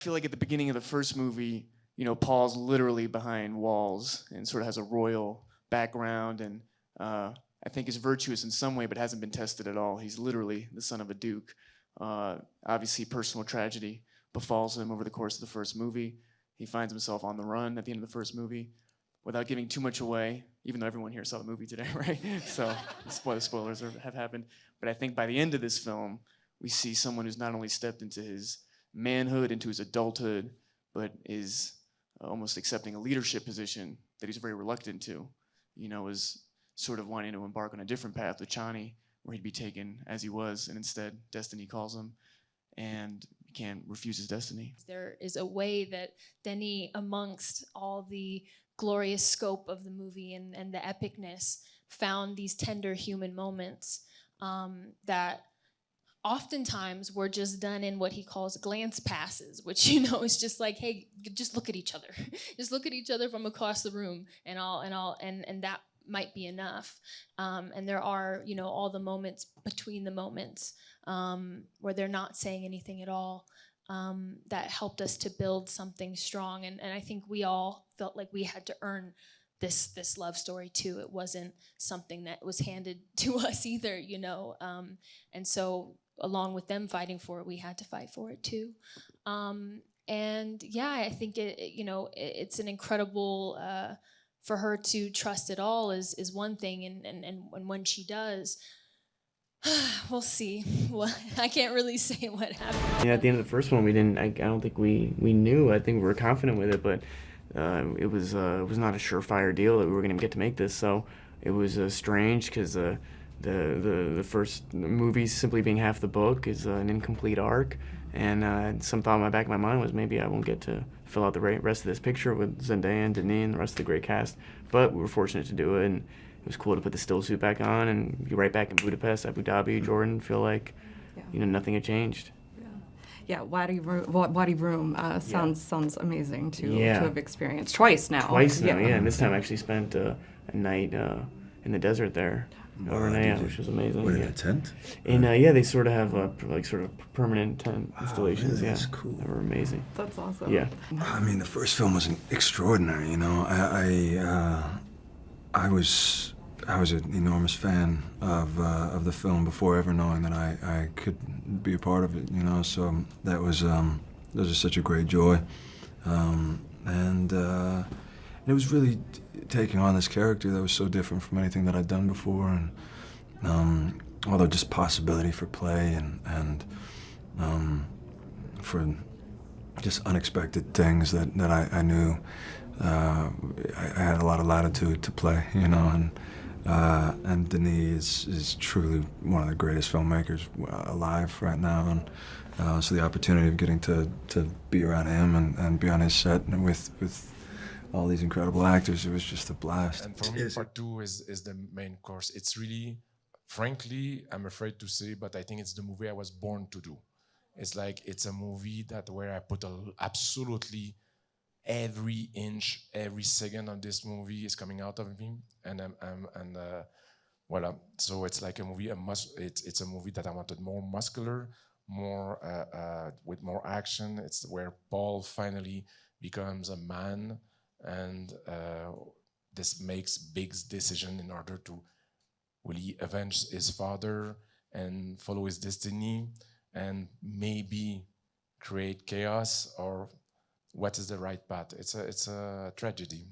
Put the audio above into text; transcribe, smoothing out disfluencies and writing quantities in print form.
I feel like at the beginning of the first movie, Paul's literally behind walls and sort of has a royal background and I think is virtuous in some way, but hasn't been tested at all. He's literally the son of a duke. Obviously, personal tragedy befalls him over the course of the first movie. He finds himself on the run at the end of the first movie. Without giving too much away, even though everyone here saw the movie today, right? So spoilers have happened. But I think by the end of this film, we see someone who's not only stepped into his manhood, into his adulthood, but is almost accepting a leadership position that he's very reluctant to. Is sort of wanting to embark on a different path with Chani, where he'd be taken as he was, and instead destiny calls him, and he can't refuse his destiny. There is a way that Denis, amongst all the glorious scope of the movie and the epicness, found these tender human moments that oftentimes were just done in what he calls glance passes, which is just like, hey, just look at each other, just look at each other from across the room, and that might be enough. And there are all the moments between the moments where they're not saying anything at all. That helped us to build something strong. And I think we all felt like we had to earn this love story too. It wasn't something that was handed to us either, and so along with them fighting for it, we had to fight for it too. And yeah, I think it's an incredible, for her to trust it all is one thing, and when she does, we'll see. Well, I can't really say what happened. Yeah, at the end of the first one, we didn't. I don't think we knew. I think we were confident with it, but it was not a surefire deal that we were going to get to make this. So it was strange because the first movie simply being half the book is an incomplete arc, and some thought in the back of my mind was maybe I won't get to fill out the rest of this picture with Zendaya and Denis and the rest of the great cast. But we were fortunate to do it, and it was cool to put the still suit back on and be right back in Budapest, Abu Dhabi, Jordan. Feel like nothing had changed. Yeah, Wadi Room sounds amazing to have experienced twice now. Twice now, yeah. And this time I actually spent a night in the desert there overnight, which was amazing. What, in a tent? And they sort of have sort of permanent tent installations. Really? That's cool. They were amazing. That's awesome. Yeah. I mean, the first film was extraordinary. I was an enormous fan of the film before ever knowing that I could be a part of it. So that was such a great joy, and it was really taking on this character that was so different from anything that I'd done before, and although just possibility for play and for just unexpected things that I knew. I had a lot of latitude to play, and Denis is truly one of the greatest filmmakers alive right now, and so the opportunity of getting to be around him and be on his set and with all these incredible actors, it was just a blast. And for me, part two is the main course. It's really, frankly, I'm afraid to say, but I think it's the movie I was born to do. It's a movie where I put absolutely every inch, every second of this movie is coming out of me, and voila. So it's like a movie. It's a movie that I wanted more muscular, more with more action. It's where Paul finally becomes a man, and this makes big decision in order to really avenge his father and follow his destiny, and maybe create chaos, or what is the right path. It's a tragedy.